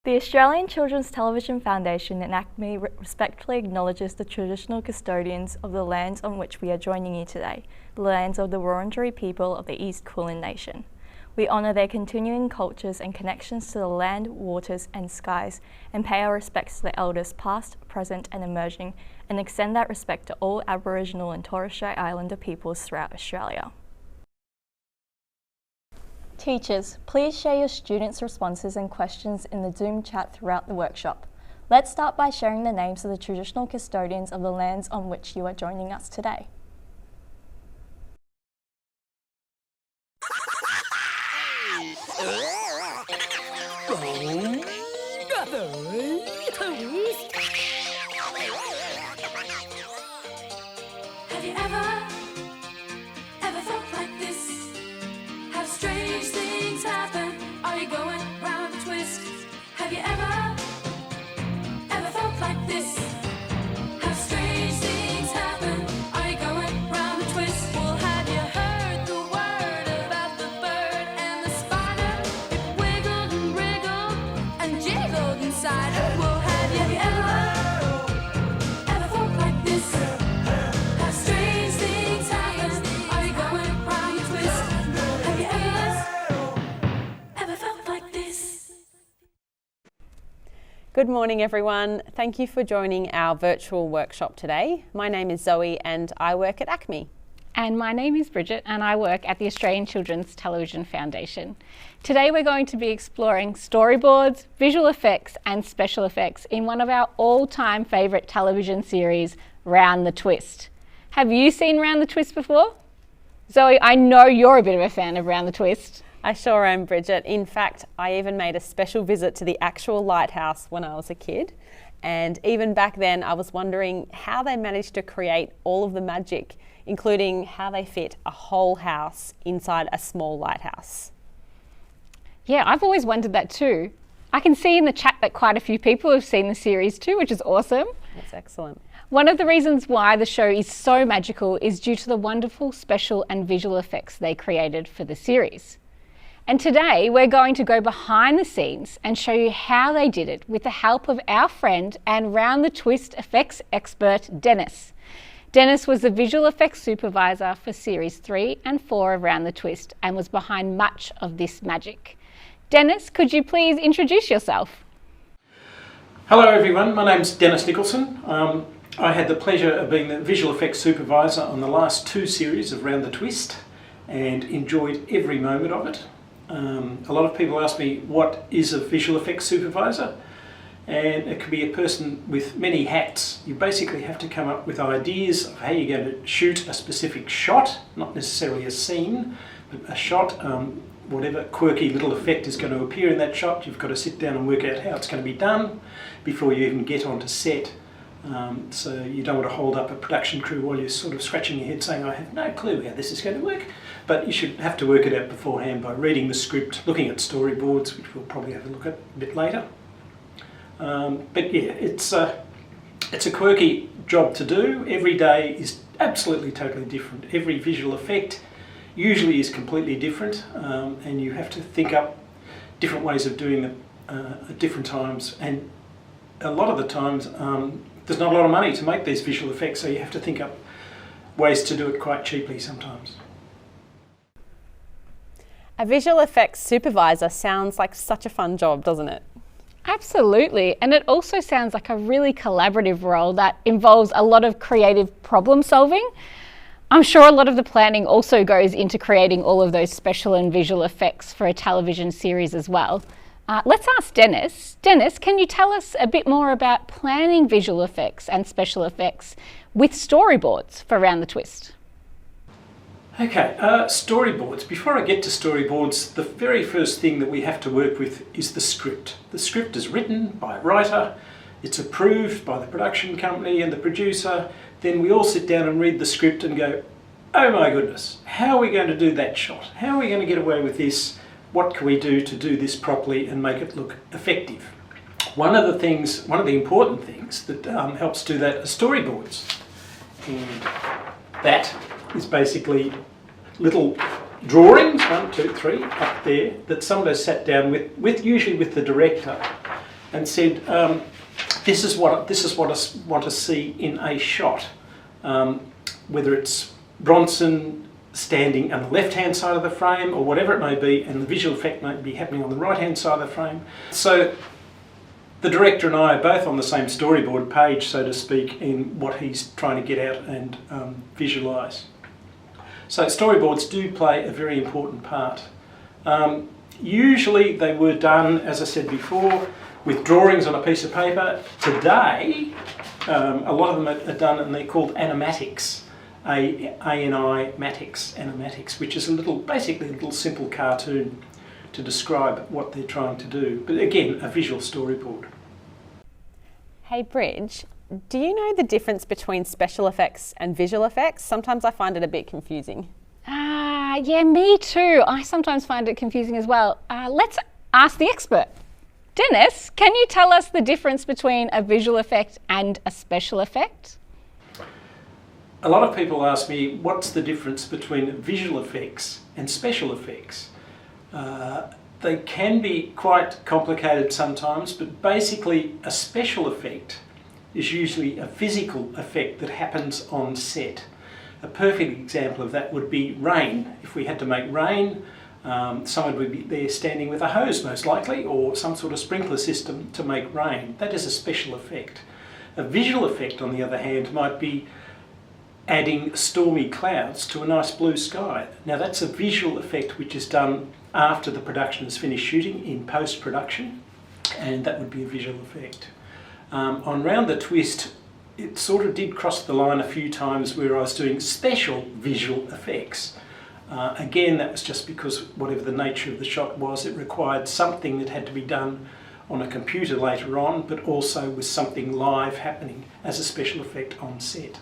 The Australian Children's Television Foundation and ACME respectfully acknowledges the traditional custodians of the lands on which we are joining you today, the lands of the Wurundjeri people of the East Kulin Nation. We honour their continuing cultures and connections to the land, waters and skies, and pay our respects to the elders past, present and emerging, and extend that respect to all Aboriginal and Torres Strait Islander peoples throughout Australia. Teachers, please share your students' responses and questions in the Zoom chat throughout the workshop. Let's start by sharing the names of the traditional custodians of the lands on which you are joining us today. Have you ever felt like this? Have strange things happen? Are you going round a twist? Have you ever felt like this? Have strange things happen? Are you going round a twist? Well, have you heard the word about the bird and the spider? It wiggled and wriggled and jiggled inside her. Well, have you ever felt like this? Have strange things happen? Are you going round a twist? Have you ever felt like this? Good morning everyone. Thank you for joining our virtual workshop today. My name is Zoe and I work at ACME. And my name is Bridget and I work at the Australian Children's Television Foundation. Today we're going to be exploring storyboards, visual effects and special effects in one of our all-time favourite television series, Round the Twist. Have you seen Round the Twist before? Zoe, I know you're a bit of a fan of Round the Twist. I sure am, Bridget. In fact, I even made a special visit to the actual lighthouse when I was a kid. And even back then, I was wondering how they managed to create all of the magic, including how they fit a whole house inside a small lighthouse. Yeah, I've always wondered that too. I can see in the chat that quite a few people have seen the series too, which is awesome. That's excellent. One of the reasons why the show is so magical is due to the wonderful special and visual effects they created for the series. And today we're going to go behind the scenes and show you how they did it with the help of our friend and round the twist effects expert, Dennis. Dennis was the visual effects supervisor for series 3 and 4 of Round the Twist and was behind much of this magic. Dennis, could you please introduce yourself? Hello everyone, my name's Dennis Nicholson. I had the pleasure of being the visual effects supervisor on the last 2 series of Round the Twist and enjoyed every moment of it. A lot of people ask me, what is a visual effects supervisor? And it can be a person with many hats. You basically have to come up with ideas of how you're going to shoot a specific shot, not necessarily a scene, but a shot. Whatever quirky little effect is going to appear in that shot, you've got to sit down and work out how it's going to be done before you even get onto set. So you don't want to hold up a production crew while you're sort of scratching your head saying, I have no clue how this is going to work. But you should have to work it out beforehand by reading the script, looking at storyboards, which we'll probably have a look at a bit later. But yeah, it's a quirky job to do. Every day is absolutely totally different. Every visual effect usually is completely different, and you have to think up different ways of doing it at different times. And a lot of the times, there's not a lot of money to make these visual effects, so you have to think up ways to do it quite cheaply sometimes. A visual effects supervisor sounds like such a fun job, doesn't it? Absolutely, and it also sounds like a really collaborative role that involves a lot of creative problem solving. I'm sure a lot of the planning also goes into creating all of those special and visual effects for a television series as well. Let's ask Dennis. Dennis, can you tell us a bit more about planning visual effects and special effects with storyboards for Round the Twist? Okay, storyboards. Before I get to storyboards, the very first thing that we have to work with is the script. The script is written by a writer, it's approved by the production company and the producer, then we all sit down and read the script and go, oh my goodness, how are we going to do that shot? How are we going to get away with this? What can we do to do this properly and make it look effective? One of the important things that helps do that are storyboards. And that is basically little drawings, 1, 2, 3, up there, that somebody sat down usually with the director, and said, this is what I want to see in a shot. Whether it's Bronson standing on the left-hand side of the frame or whatever it may be, and the visual effect might be happening on the right-hand side of the frame. So the director and I are both on the same storyboard page, so to speak, in what he's trying to get out and visualise. So storyboards do play a very important part. Usually they were done, as I said before, with drawings on a piece of paper. Today, a lot of them are done and they're called animatics. Animatics, which is basically a little simple cartoon to describe what they're trying to do. But again, a visual storyboard. Hey Bridge, do you know the difference between special effects and visual effects? Sometimes I find it a bit confusing. Yeah, me too. I sometimes find it confusing as well. Let's ask the expert. Dennis, can you tell us the difference between a visual effect and a special effect? A lot of people ask me, what's the difference between visual effects and special effects? They can be quite complicated sometimes, but basically a special effect is usually a physical effect that happens on set. A perfect example of that would be rain. If we had to make rain, someone would be there standing with a hose most likely, or some sort of sprinkler system to make rain. That is a special effect. A visual effect, on the other hand, might be adding stormy clouds to a nice blue sky. Now that's a visual effect which is done after the production is finished shooting, in post-production, and that would be a visual effect. On Round the Twist, it sort of did cross the line a few times where I was doing special visual effects. Again, that was just because whatever the nature of the shot was, it required something that had to be done on a computer later on, but also with something live happening as a special effect on set.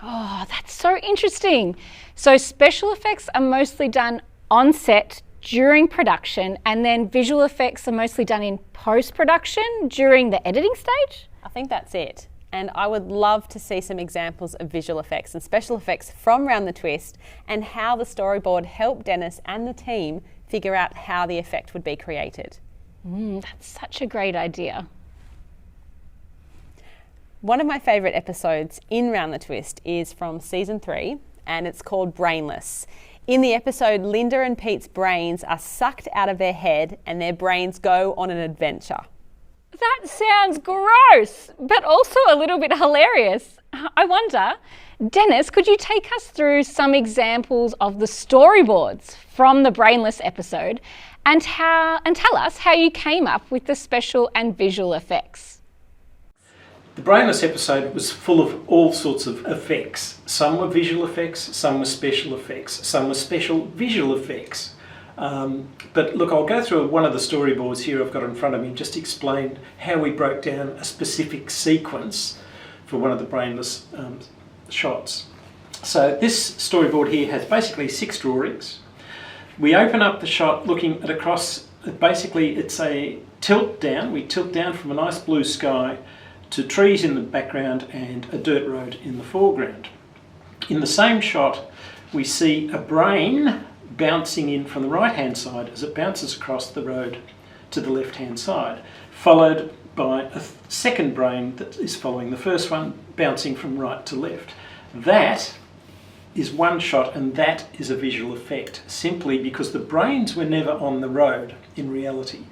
Oh, that's so interesting. So special effects are mostly done on set during production, and then visual effects are mostly done in post-production during the editing stage? I think that's it. and I would love to see some examples of visual effects and special effects from Round the Twist and how the storyboard helped Dennis and the team figure out how the effect would be created. That's such a great idea. One of my favourite episodes in Round the Twist is from season 3, and it's called Brainless. In the episode, Linda and Pete's brains are sucked out of their head and their brains go on an adventure. That sounds gross, but also a little bit hilarious. I wonder, Dennis, could you take us through some examples of the storyboards from the Brainless episode and tell us how you came up with the special and visual effects? The Brainless episode was full of all sorts of effects. Some were visual effects, some were special effects, some were special visual effects. But look, I'll go through one of the storyboards here I've got in front of me, just to explain how we broke down a specific sequence for one of the Brainless shots. So this storyboard here has basically 6 drawings. We open up the shot looking at across, basically it's a tilt down. We tilt down from a nice blue sky to trees in the background and a dirt road in the foreground. In the same shot, we see a brain bouncing in from the right hand side as it bounces across the road to the left hand side, followed by a second brain that is following the first one, bouncing from right to left. That is one shot, and that is a visual effect, simply because the brains were never on the road in reality.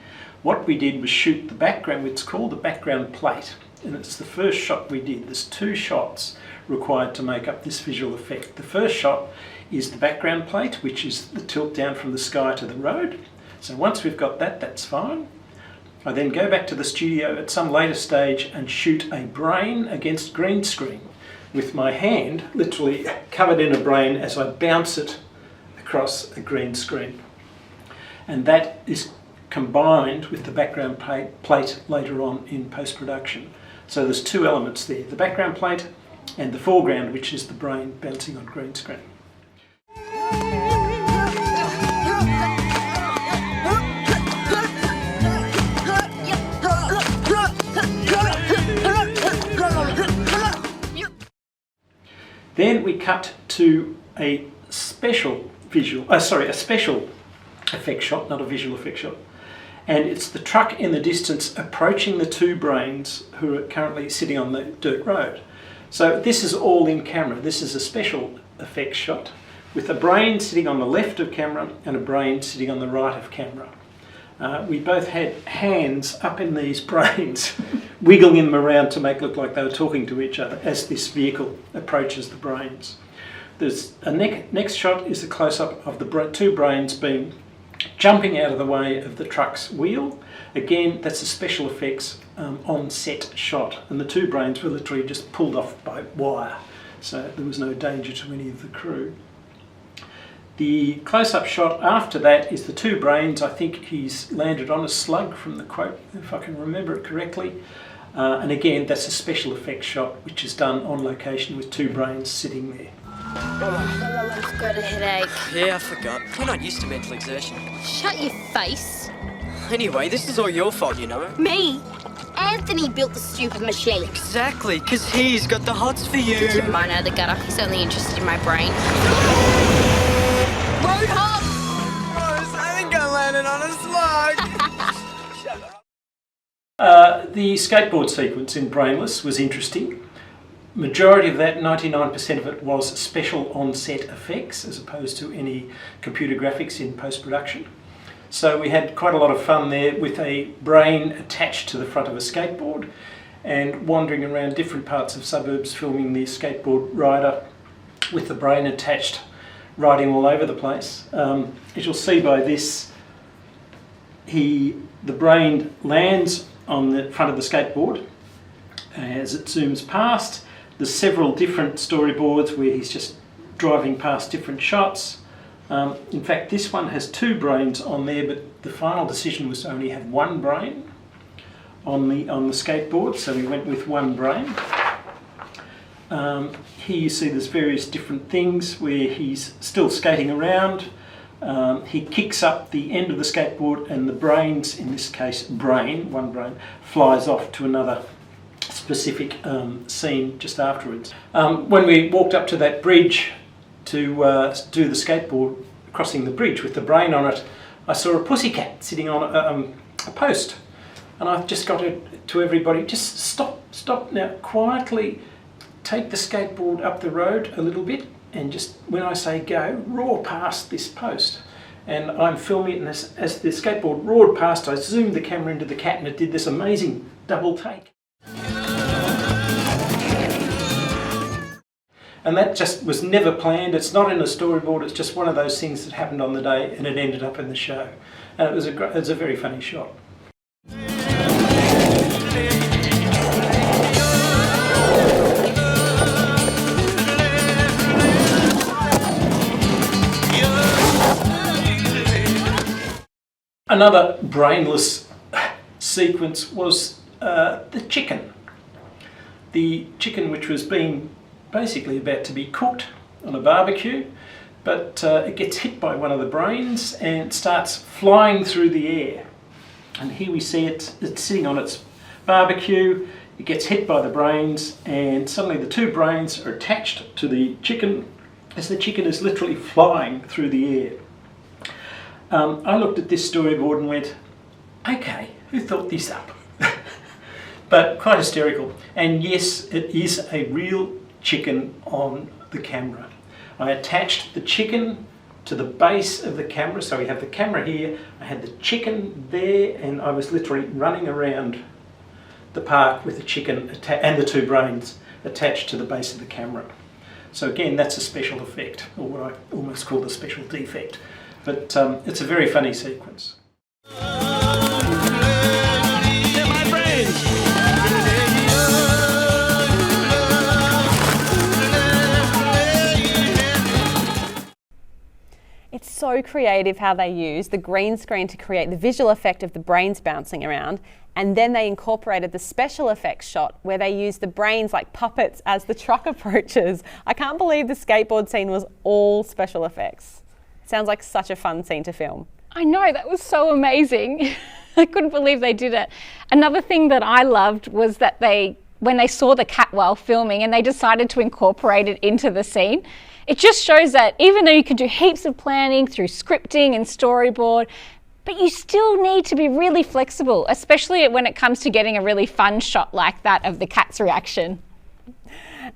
What we did was shoot the background. It's called the background plate, and it's the first shot we did. There's 2 shots required to make up this visual effect. The first shot is the background plate, which is the tilt down from the sky to the road. So once we've got that, that's fine. I then go back to the studio at some later stage and shoot a brain against green screen with my hand literally covered in a brain as I bounce it across a green screen. And that is combined with the background plate later on in post-production. So there's 2 elements there, the background plate and the foreground, which is the brain bouncing on green screen. Then we cut to a special effect shot, not a visual effect shot. And it's the truck in the distance approaching the 2 brains who are currently sitting on the dirt road. So this is all in camera. This is a special effects shot with a brain sitting on the left of camera and a brain sitting on the right of camera. We both had hands up in these brains, wiggling them around to make it look like they were talking to each other as this vehicle approaches the brains. There's a next shot is a close-up of the 2 brains jumping out of the way of the truck's wheel. Again, that's a special effects on-set shot, and the 2 brains were literally just pulled off by wire, so there was no danger to any of the crew. The close-up shot after that is the 2 brains. I think he's landed on a slug from the quote, if I can remember it correctly. And again, that's a special effects shot, which is done on location with 2 brains sitting there. I've got a headache. Yeah, I forgot. You're not used to mental exertion. Shut your face. Anyway, this is all your fault, you know. Me? Anthony built the stupid machine. Exactly, because he's got the hots for you. Get your mind out of the gutter. He's only interested in my brain. Road hop! I think I landed on a slug. Shut up. The skateboard sequence in Brainless was interesting. Majority of that, 99% of it, was special on-set effects as opposed to any computer graphics in post-production. So we had quite a lot of fun there with a brain attached to the front of a skateboard and wandering around different parts of suburbs filming the skateboard rider with the brain attached, riding all over the place. As you'll see by this, the brain lands on the front of the skateboard. As it zooms past, there's several different storyboards where he's just driving past different shots. In fact, this one has 2 brains on there, but the final decision was to only have 1 brain on the skateboard, so we went with 1 brain. Here you see there's various different things where he's still skating around. He kicks up the end of the skateboard and the brains, in this case one brain, flies off to another specific scene just afterwards. When we walked up to that bridge to do the skateboard crossing the bridge with the brain on it, I saw a pussycat sitting on a post, and I've just got to everybody, just stop now, quietly take the skateboard up the road a little bit, and just when I say go, roar past this post. And I'm filming it, and as the skateboard roared past, I zoomed the camera into the cat, and it did this amazing double take. And that just was never planned. It's not in a storyboard. It's just one of those things that happened on the day, and it ended up in the show. And it was a very funny shot. Another brainless sequence was the chicken. The chicken, which was being basically about to be cooked on a barbecue, but it gets hit by one of the brains and starts flying through the air. And here we see it's sitting on its barbecue, it gets hit by the brains, and suddenly the two brains are attached to the chicken as the chicken is literally flying through the air. I looked at this storyboard and went, okay, who thought this up? But quite hysterical. And yes, it is a real chicken on the camera. I attached the chicken to the base of the camera, so we have the camera here, I had the chicken there, and I was literally running around the park with the chicken and the two brains attached to the base of the camera. So again, that's a special effect, or what I almost call the special defect. But it's a very funny sequence. It's so creative how they use the green screen to create the visual effect of the brains bouncing around, and then they incorporated the special effects shot where they used the brains like puppets as the truck approaches. I can't believe the skateboard scene was all special effects. Sounds like such a fun scene to film. I know, that was so amazing. I couldn't believe they did it. Another thing that I loved was that when they saw the cat while filming and they decided to incorporate it into the scene, it just shows that even though you can do heaps of planning through scripting and storyboard, but you still need to be really flexible, especially when it comes to getting a really fun shot like that of the cat's reaction.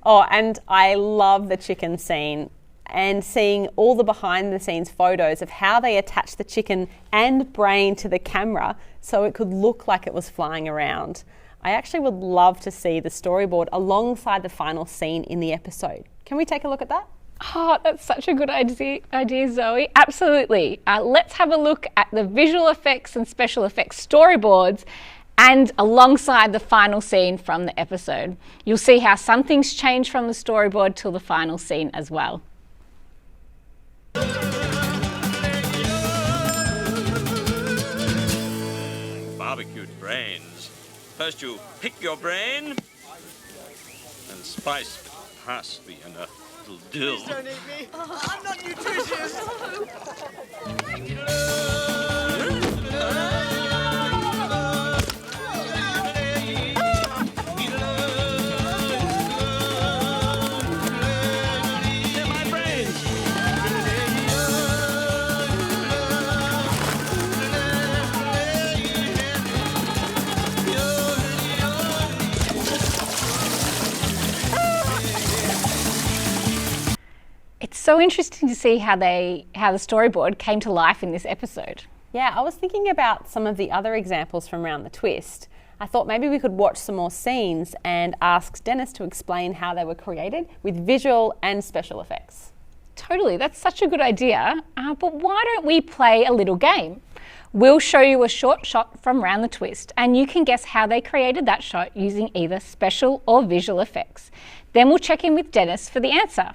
Oh, and I love the chicken scene and seeing all the behind the scenes photos of how they attached the chicken and brain to the camera so it could look like it was flying around. I actually would love to see the storyboard alongside the final scene in the episode. Can we take a look at that? Oh, that's such a good idea, Zoe. Absolutely. Let's have a look at the visual effects and special effects storyboards and alongside the final scene from the episode. You'll see how some things change from the storyboard till the final scene as well. Barbecued brains. First you pick your brain and spice parsley and a little dill. Please don't eat me. I'm not nutritious. It's so interesting to see how the storyboard came to life in this episode. Yeah, I was thinking about some of the other examples from Round the Twist. I thought maybe we could watch some more scenes and ask Dennis to explain how they were created with visual and special effects. Totally, that's such a good idea. But why don't we play a little game? We'll show you a short shot from Round the Twist and you can guess how they created that shot using either special or visual effects. Then we'll check in with Dennis for the answer.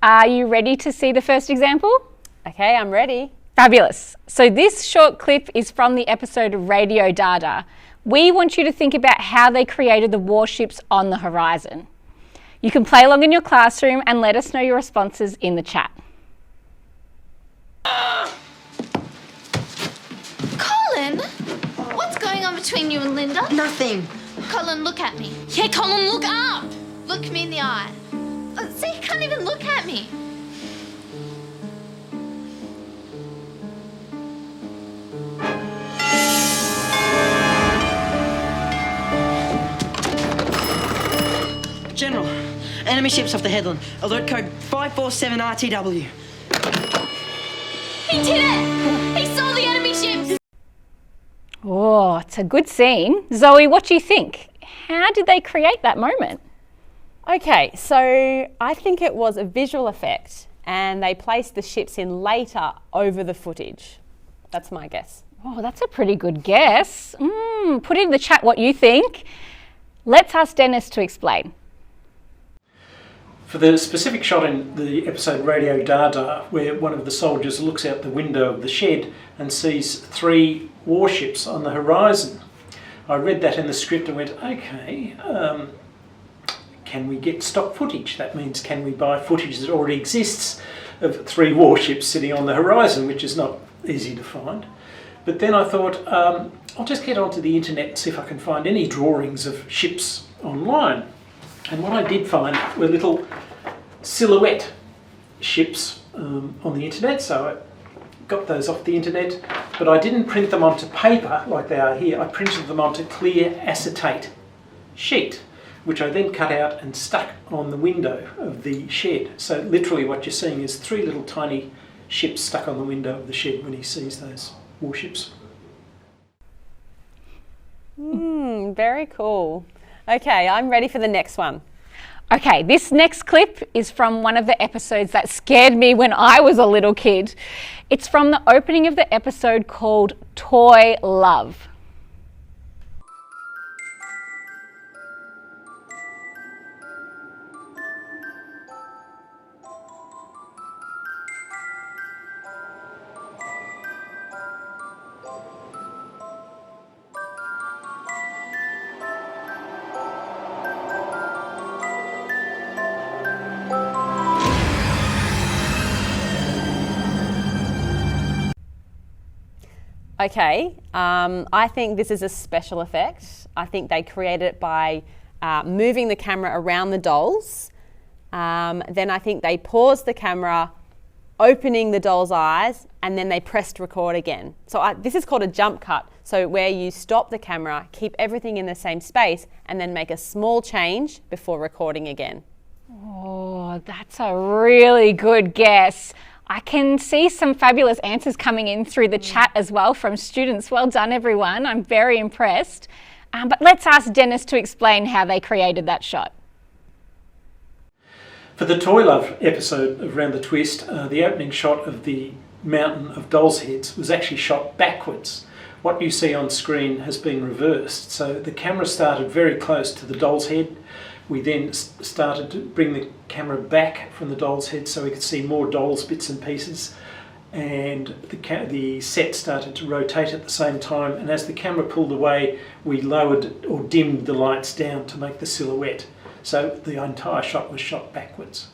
Are you ready to see the first example? Okay, I'm ready. Fabulous. So this short clip is from the episode of Radio Dada. We want you to think about how they created the warships on the horizon. You can play along in your classroom and let us know your responses in the chat. Colin, what's going on between you and Linda? Nothing. Colin, look at me. Yeah, Colin, look up! Look me in the eye. See, he can't even look at me. General, enemy ships off the headland. Alert code 547RTW. He did it! He saw the enemy ships! Oh, it's a good scene. Zoe, what do you think? How did they create that moment? Okay, so I think it was a visual effect and they placed the ships in later over the footage. That's my guess. Oh, that's a pretty good guess. Put in the chat what you think. Let's ask Dennis to explain. For the specific shot in the episode Radio Dada, where one of the soldiers looks out the window of the shed and sees 3 warships on the horizon, I read that in the script and went, okay, can we get stock footage? That means can we buy footage that already exists of 3 warships sitting on the horizon, which is not easy to find. But then I thought, I'll just get onto the internet and see if I can find any drawings of ships online. And what I did find were little silhouette ships on the internet, so I got those off the internet, but I didn't print them onto paper like they are here. I printed them onto clear acetate sheet, which I then cut out and stuck on the window of the shed. So literally what you're seeing is 3 little tiny ships stuck on the window of the shed when he sees those warships. Very cool. Okay, I'm ready for the next one. Okay, this next clip is from one of the episodes that scared me when I was a little kid. It's from the opening of the episode called Toy Love. Okay, I think this is a special effect. I think they created it by moving the camera around the dolls. Then I think they paused the camera, opening the doll's eyes, and then they pressed record again. So this is called a jump cut. So where you stop the camera, keep everything in the same space, and then make a small change before recording again. Oh, that's a really good guess. I can see some fabulous answers coming in through the chat as well from students. Well done, everyone. I'm very impressed. But let's ask Dennis to explain how they created that shot. For the Toy Love episode of Round the Twist, the opening shot of the mountain of dolls' heads was actually shot backwards. What you see on screen has been reversed. So the camera started very close to the doll's head. We then started to bring the camera back from the doll's head so we could see more dolls' bits and pieces, and the set started to rotate at the same time, and as the camera pulled away we lowered or dimmed the lights down to make the silhouette. So the entire shot was shot backwards.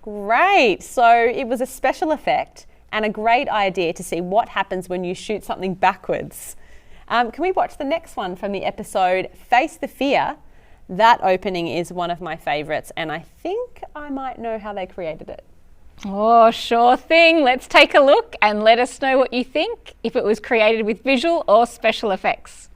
Great, so it was a special effect and a great idea to see what happens when you shoot something backwards. Can we watch the next one from the episode Face the Fear? That opening is one of my favourites and I think I might know how they created it. Oh, sure thing. Let's take a look and let us know what you think, if it was created with visual or special effects.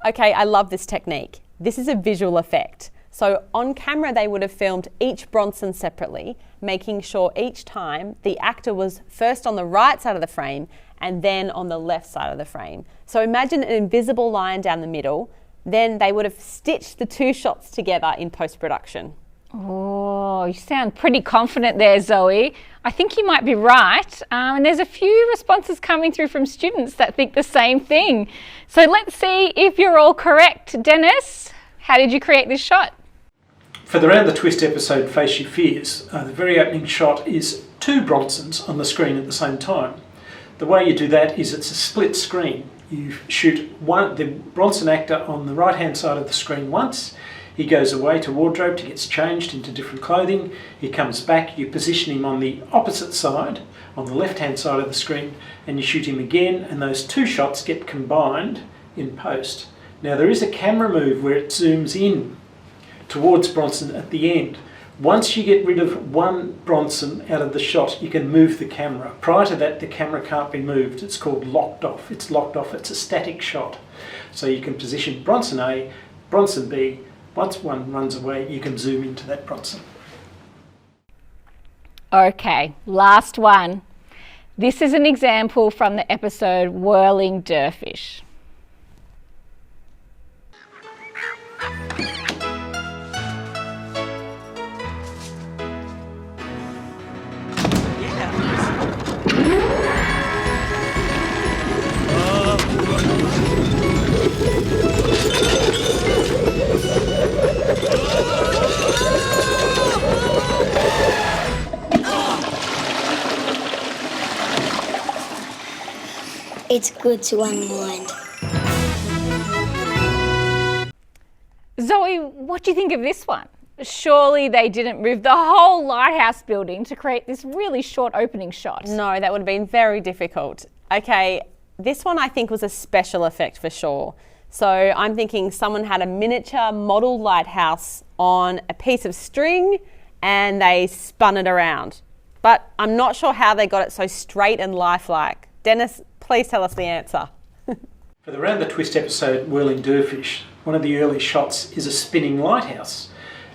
Okay, I love this technique. This is a visual effect. So on camera, they would have filmed each Bronson separately, making sure each time the actor was first on the right side of the frame and then on the left side of the frame. So imagine an invisible line down the middle, then they would have stitched the 2 shots together in post-production. Oh, you sound pretty confident there, Zoe. I think you might be right. And there's a few responses coming through from students that think the same thing. So let's see if you're all correct. Dennis, how did you create this shot? For the Round the Twist episode Face Your Fears, the very opening shot is two Bronsons on the screen at the same time. The way you do that is it's a split screen. You shoot the Bronson actor on the right hand side of the screen once. He goes away to wardrobe to get changed into different clothing. He comes back, you position him on the opposite side, on the left hand side of the screen, and you shoot him again, and those two shots get combined in post. Now there is a camera move where it zooms in towards Bronson at the end. Once you get rid of one Bronson out of the shot, you can move the camera. Prior to that, the camera can't be moved. It's called locked off. It's locked off. It's a static shot. So you can position Bronson A, Bronson B. Once one runs away, you can zoom into that Bronson. Okay, last one. This is an example from the episode Whirling Dervish. It's good to unwind. Zoe, what do you think of this one? Surely they didn't move the whole lighthouse building to create this really short opening shot. No, that would have been very difficult. Okay, this one I think was a special effect for sure. So I'm thinking someone had a miniature model lighthouse on a piece of string and they spun it around. But I'm not sure how they got it so straight and lifelike. Dennis, please tell us the answer. For the Round the Twist episode Whirling Dervish, one of the early shots is a spinning lighthouse.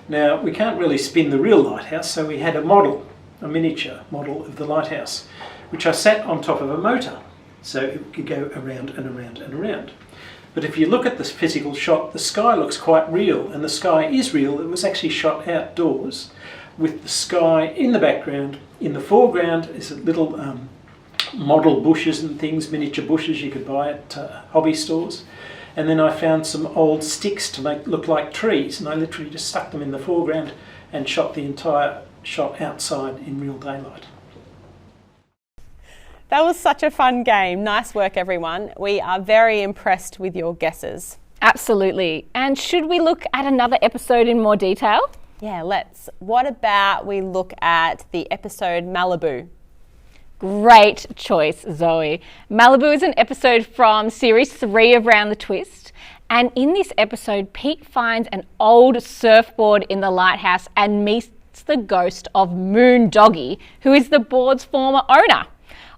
Now, we can't really spin the real lighthouse, so we had a model, a miniature model of the lighthouse, which I sat on top of a motor, so it could go around and around and around. But if you look at this physical shot, the sky looks quite real, and the sky is real. It was actually shot outdoors with the sky in the background. In the foreground is a little model bushes and things, miniature bushes you could buy at hobby stores. And then I found some old sticks to make look like trees, and I literally just stuck them in the foreground and shot the entire shot outside in real daylight. That was such a fun game. Nice work, everyone. We are very impressed with your guesses. Absolutely. And should we look at another episode in more detail? Yeah, let's. What about we look at the episode Malibu? Great choice, Zoe. Malibu is an episode from series 3 of Round the Twist. And in this episode, Pete finds an old surfboard in the lighthouse and meets the ghost of Moon Doggy, who is the board's former owner.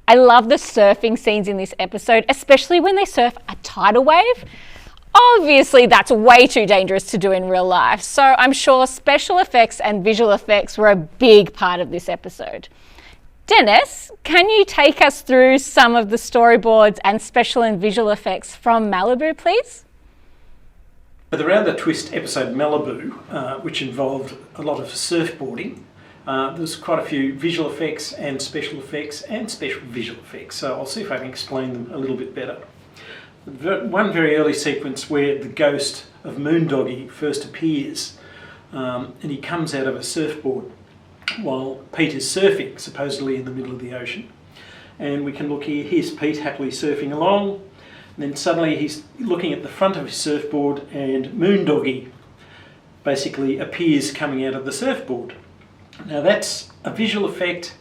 I love the surfing scenes in this episode, especially when they surf a tidal wave. Obviously, that's way too dangerous to do in real life, so I'm sure special effects and visual effects were a big part of this episode. Dennis, can you take us through some of the storyboards and special and visual effects from Malibu, please? For the Round the Twist episode Malibu, which involved a lot of surfboarding, there's quite a few visual effects and special visual effects, so I'll see if I can explain them a little bit better. One very early sequence where the ghost of Moondoggy first appears, and he comes out of a surfboard while Pete is surfing, supposedly in the middle of the ocean. And we can look here, here's Pete happily surfing along, and then suddenly he's looking at the front of his surfboard and Moondoggy basically appears coming out of the surfboard. Now that's a visual effect,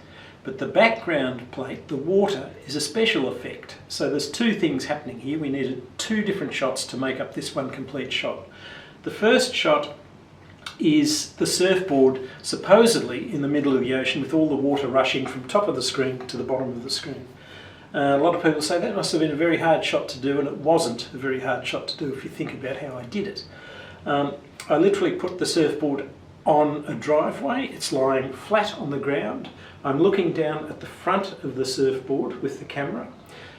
but the background plate, the water, is a special effect. So there's two things happening here. We needed two different shots to make up this one complete shot. The first shot is the surfboard supposedly in the middle of the ocean with all the water rushing from top of the screen to the bottom of the screen. A lot of people say that must have been a very hard shot to do, and it wasn't a very hard shot to do if you think about how I did it. I literally put the surfboard on a driveway. It's lying flat on the ground. I'm looking down at the front of the surfboard with the camera,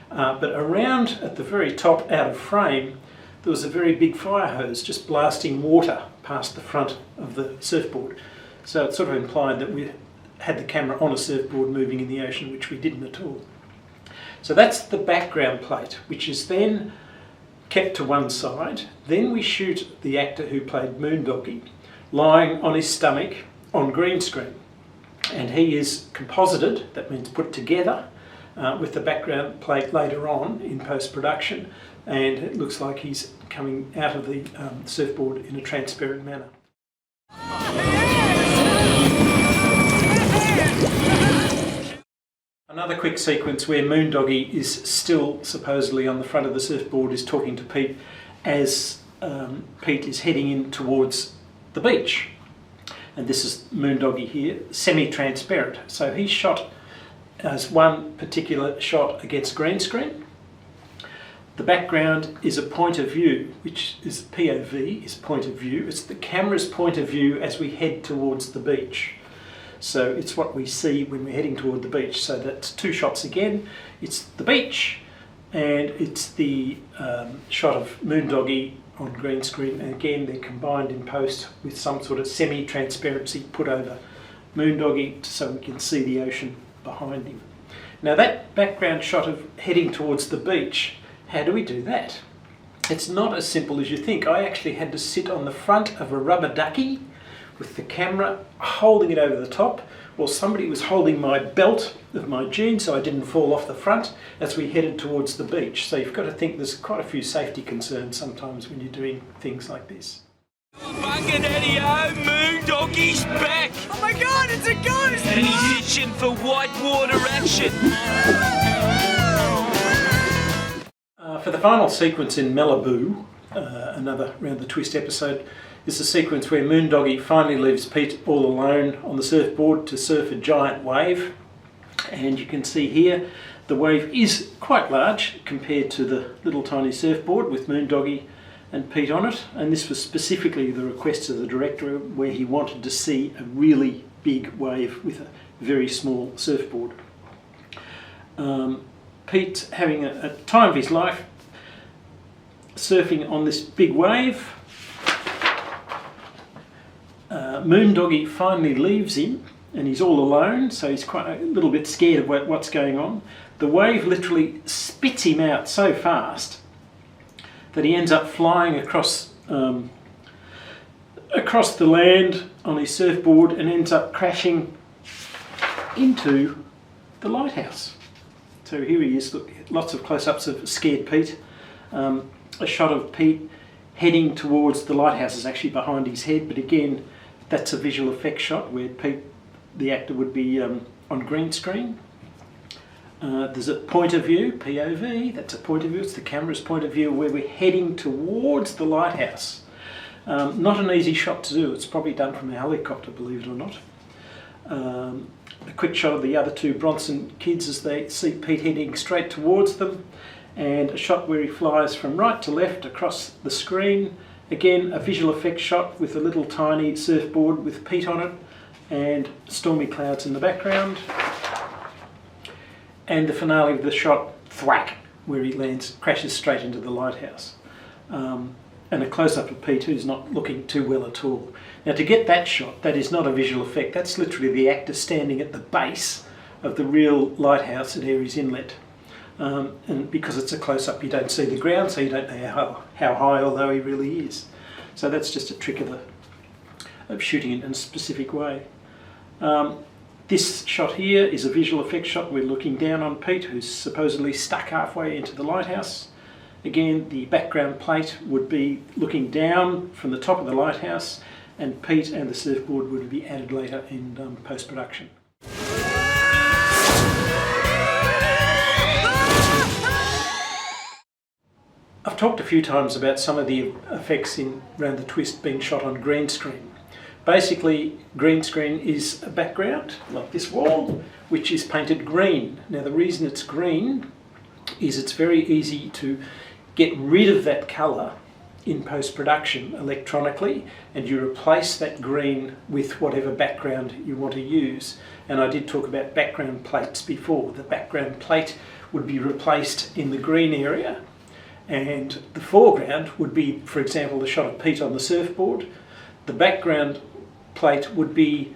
but around at the very top out of frame there was a very big fire hose just blasting water past the front of the surfboard. So it sort of implied that we had the camera on a surfboard moving in the ocean, which we didn't at all. So that's the background plate, which is then kept to one side. Then we shoot the actor who played Moondoggy lying on his stomach on green screen. And he is composited, that means put together, with the background plate later on in post-production, and it looks like he's coming out of the surfboard in a transparent manner. Another quick sequence where Moondoggy is still supposedly on the front of the surfboard is talking to Pete as Pete is heading in towards the beach. And this is Moondoggy here, semi-transparent. So he's shot as one particular shot against green screen. The background is a point of view, which is POV, is point of view. It's the camera's point of view as we head towards the beach. So it's what we see when we're heading toward the beach. So that's two shots again. It's the beach and it's the shot of Moondoggy on green screen, and again they're combined in post with some sort of semi-transparency put over Moondoggy so we can see the ocean behind him. Now that background shot of heading towards the beach, how do we do that? It's not as simple as you think. I actually had to sit on the front of a rubber ducky with the camera holding it over the top while somebody was holding my belt of my jeans so I didn't fall off the front as we headed towards the beach. So you've got to think there's quite a few safety concerns sometimes when you're doing things like this. Bucket Eddie-o, Moondoggy's back! Oh my god, it's a ghost! And he's itching for whitewater action! For the final sequence in Malibu, another Round the Twist episode, is a sequence where Moondoggy finally leaves Pete all alone on the surfboard to surf a giant wave. And you can see here the wave is quite large compared to the little tiny surfboard with Moondoggy and Pete on it. And this was specifically the request of the director, where he wanted to see a really big wave with a very small surfboard. Pete's having a time of his life surfing on this big wave. Moondoggy finally leaves him and he's all alone, so he's quite a little bit scared of what's going on. The wave literally spits him out so fast that he ends up flying across the land on his surfboard and ends up crashing into the lighthouse. So here he is, look, lots of close-ups of scared Pete. A shot of Pete heading towards the lighthouse is actually behind his head, but again, that's a visual effects shot where Pete, the actor, would be on green screen. There's a point of view, POV, that's a point of view, it's the camera's point of view where we're heading towards the lighthouse. Not an easy shot to do, it's probably done from a helicopter, believe it or not. A quick shot of the other two Bronson kids as they see Pete heading straight towards them, and a shot where he flies from right to left across the screen. Again, a visual effects shot with a little tiny surfboard with Pete on it and stormy clouds in the background. And the finale of the shot, thwack, where he lands, crashes straight into the lighthouse. And a close-up of Pete who's not looking too well at all. Now to get that shot, that is not a visual effect, that's literally the actor standing at the base of the real lighthouse at Airy's Inlet. And because it's a close-up, you don't see the ground, so you don't know how high, although he really is. So that's just a trick of shooting it in a specific way. This shot here is a visual effects shot. We're looking down on Pete, who's supposedly stuck halfway into the lighthouse. Again, the background plate would be looking down from the top of the lighthouse, and Pete and the surfboard would be added later in post-production. I've talked a few times about some of the effects in Round the Twist being shot on green screen. Basically, green screen is a background, like this wall, which is painted green. Now the reason it's green is it's very easy to get rid of that colour in post-production electronically, and you replace that green with whatever background you want to use. And I did talk about background plates before. The background plate would be replaced in the green area, and the foreground would be, for example, the shot of Pete on the surfboard. The background plate would be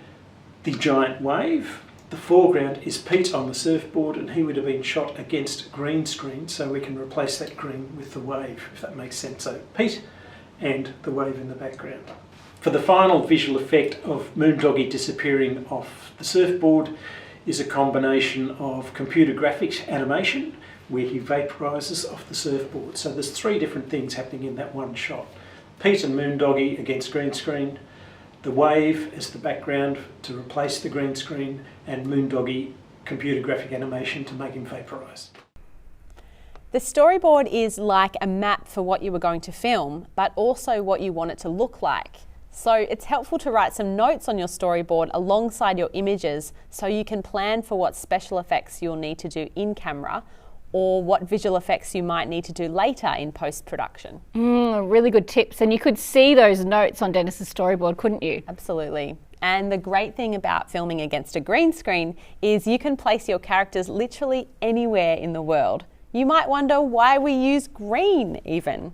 the giant wave. The foreground is Pete on the surfboard, and he would have been shot against green screen, so we can replace that green with the wave, if that makes sense. So Pete and the wave in the background. For the final visual effect of Moondoggie disappearing off the surfboard is a combination of computer graphics animation where he vaporises off the surfboard. So there's 3 different things happening in that one shot. Pete and Moondoggie against green screen, the wave as the background to replace the green screen, and Moondoggie computer graphic animation to make him vaporise. The storyboard is like a map for what you were going to film, but also what you want it to look like. So it's helpful to write some notes on your storyboard alongside your images so you can plan for what special effects you'll need to do in camera or what visual effects you might need to do later in post-production. Really good tips. And you could see those notes on Dennis's storyboard, couldn't you? Absolutely. And the great thing about filming against a green screen is you can place your characters literally anywhere in the world. You might wonder why we use green even.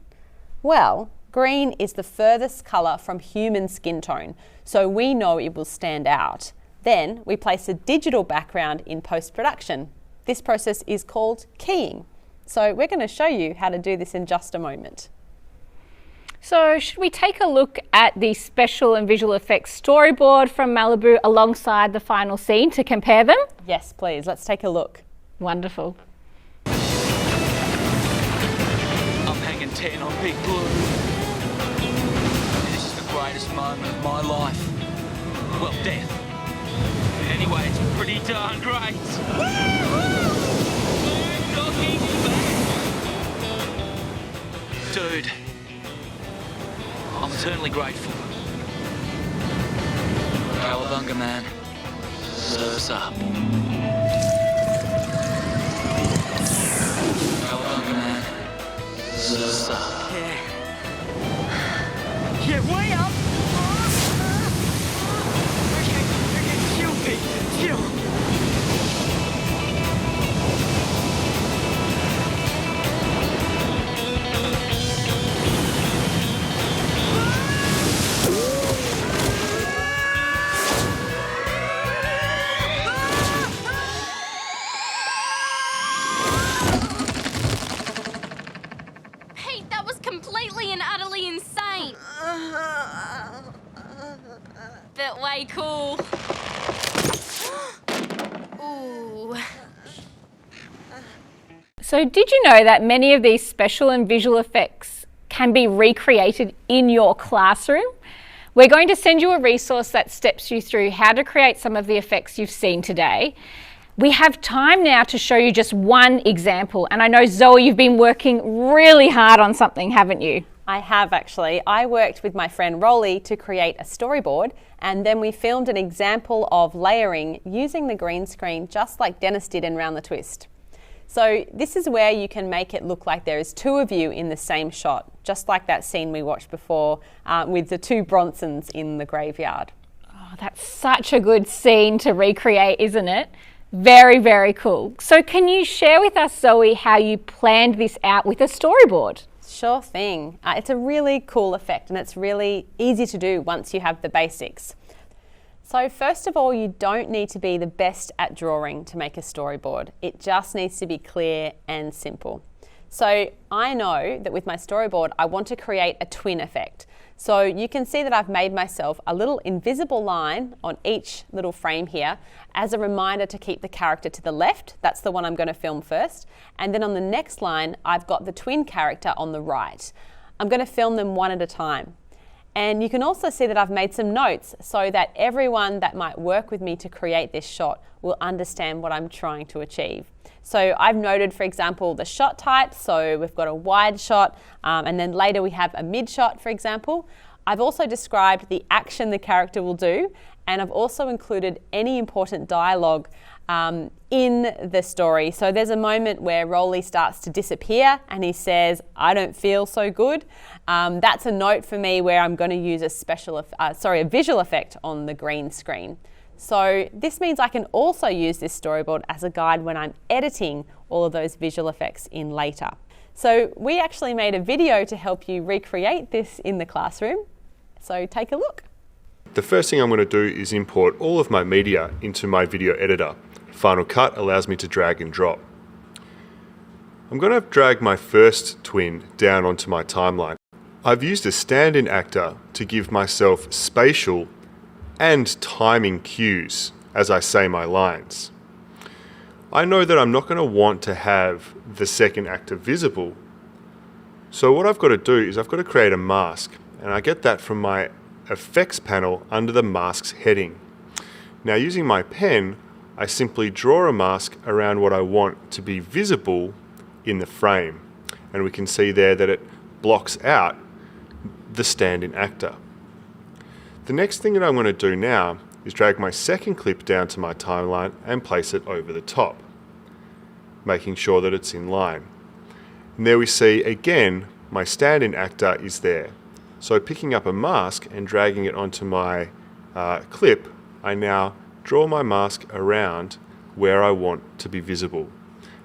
Well, green is the furthest colour from human skin tone, so we know it will stand out. Then we place a digital background in post-production. This process is called keying. So we're going to show you how to do this in just a moment. So should we take a look at the special and visual effects storyboard from Malibu alongside the final scene to compare them? Yes, please. Let's take a look. Wonderful. I'm hanging 10 on Big Blue. This is the greatest moment of my life. Well, death. Anyway, it's pretty darn great. Dude, I'm eternally grateful. Cowabunga, man. Surf's up. Cowabunga, man. Surf's up. Yeah, way up. Okay, chill, Pete, chill. Pete, that was completely and utterly insane. But way cool. Ooh. So did you know that many of these special and visual effects can be recreated in your classroom? We're going to send you a resource that steps you through how to create some of the effects you've seen today. We have time now to show you just one example, and I know Zoe, you've been working really hard on something, haven't you? I have actually. I worked with my friend Rolly to create a storyboard, and then we filmed an example of layering using the green screen just like Dennis did in Round the Twist. So this is where you can make it look like there is 2 of you in the same shot, just like that scene we watched before with the 2 Bronsons in the graveyard. Oh, that's such a good scene to recreate, isn't it? Very, very cool. So can you share with us, Zoe, how you planned this out with a storyboard? Sure thing. It's a really cool effect and it's really easy to do once you have the basics. So first of all, you don't need to be the best at drawing to make a storyboard. It just needs to be clear and simple. So I know that with my storyboard, I want to create a twin effect. So you can see that I've made myself a little invisible line on each little frame here as a reminder to keep the character to the left. That's the one I'm going to film first. And then on the next line, I've got the twin character on the right. I'm going to film them one at a time. And you can also see that I've made some notes so that everyone that might work with me to create this shot will understand what I'm trying to achieve. So I've noted, for example, the shot type. So we've got a wide shot and then later we have a mid shot, for example. I've also described the action the character will do, and I've also included any important dialogue in the story. So there's a moment where Rolly starts to disappear and he says, "I don't feel so good." That's a note for me where I'm going to use a visual effect on the green screen. So this means I can also use this storyboard as a guide when I'm editing all of those visual effects in later. So we actually made a video to help you recreate this in the classroom. So take a look. The first thing I'm going to do is import all of my media into my video editor. Final Cut allows me to drag and drop. I'm going to drag my first twin down onto my timeline. I've used a stand-in actor to give myself spatial and timing cues as I say my lines. I know that I'm not going to want to have the second actor visible, so what I've got to do is I've got to create a mask, and I get that from my effects panel under the masks heading. Now, using my pen, I simply draw a mask around what I want to be visible in the frame, and we can see there that it blocks out the stand-in actor. The next thing that I'm going to do now is drag my second clip down to my timeline and place it over the top, making sure that it's in line. And there we see again my stand-in actor is there. So picking up a mask and dragging it onto my clip, I now draw my mask around where I want to be visible.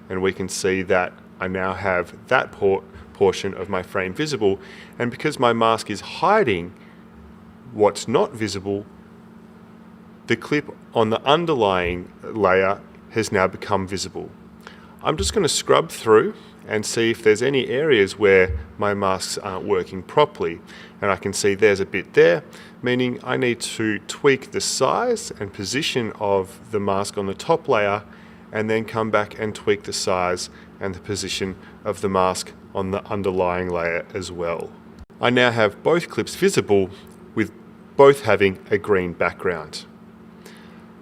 And we can see that I now have that portion of my frame visible, and because my mask is hiding what's not visible, the clip on the underlying layer has now become visible. I'm just going to scrub through and see if there's any areas where my masks aren't working properly. And I can see there's a bit there, meaning I need to tweak the size and position of the mask on the top layer, and then come back and tweak the size and the position of the mask on the underlying layer as well. I now have both clips visible with both having a green background.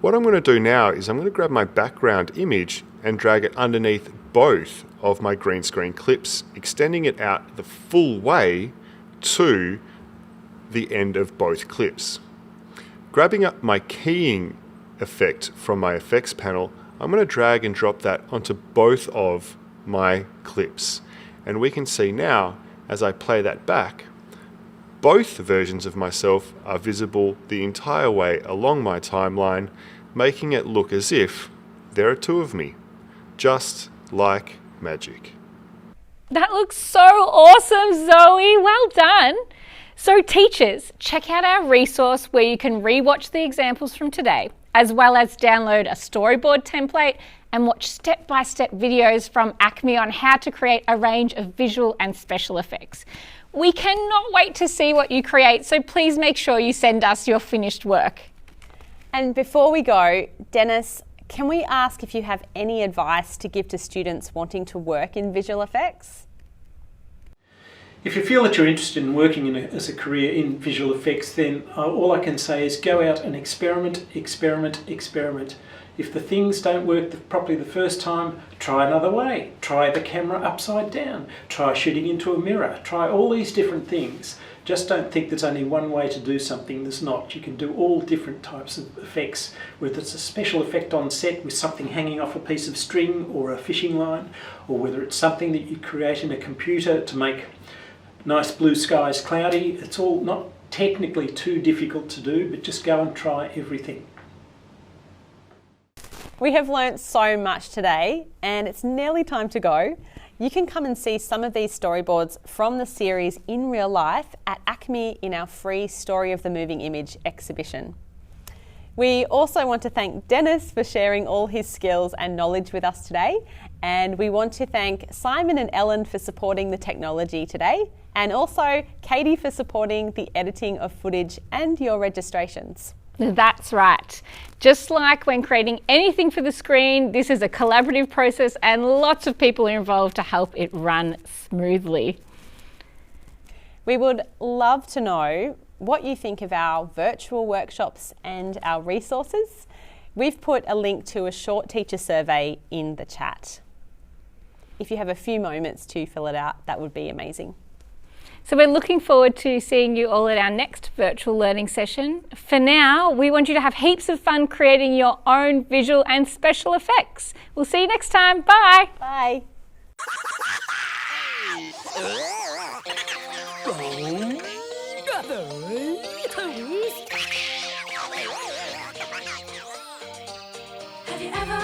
What I'm going to do now is I'm going to grab my background image and drag it underneath both of my green screen clips, extending it out the full way to the end of both clips. Grabbing up my keying effect from my effects panel, I'm going to drag and drop that onto both of my clips. And we can see now, as I play that back, both versions of myself are visible the entire way along my timeline, making it look as if there are two of me, just like magic. That looks so awesome, Zoe. Well done. So teachers, check out our resource where you can rewatch the examples from today, as well as download a storyboard template and watch step-by-step videos from Acme on how to create a range of visual and special effects. We cannot wait to see what you create, so please make sure you send us your finished work. And before we go, Dennis, can we ask if you have any advice to give to students wanting to work in visual effects? If you feel that you're interested in working as a career in visual effects, then all I can say is go out and experiment, experiment, experiment. If the things don't work properly the first time, try another way. Try the camera upside down. Try shooting into a mirror. Try all these different things. Just don't think there's only one way to do something. There's not. You can do all different types of effects, whether it's a special effect on set with something hanging off a piece of string or a fishing line, or whether it's something that you create in a computer to make nice blue skies cloudy. It's all not technically too difficult to do, but just go and try everything. We have learnt so much today, and it's nearly time to go. You can come and see some of these storyboards from the series in real life at Acme in our free Story of the Moving Image exhibition. We also want to thank Dennis for sharing all his skills and knowledge with us today, and we want to thank Simon and Ellen for supporting the technology today, and also Katie for supporting the editing of footage and your registrations. That's right. Just like when creating anything for the screen, this is a collaborative process and lots of people are involved to help it run smoothly. We would love to know what you think of our virtual workshops and our resources. We've put a link to a short teacher survey in the chat. If you have a few moments to fill it out, that would be amazing. So we're looking forward to seeing you all at our next virtual learning session. For now, we want you to have heaps of fun creating your own visual and special effects. We'll see you next time. Bye. Bye. Have you ever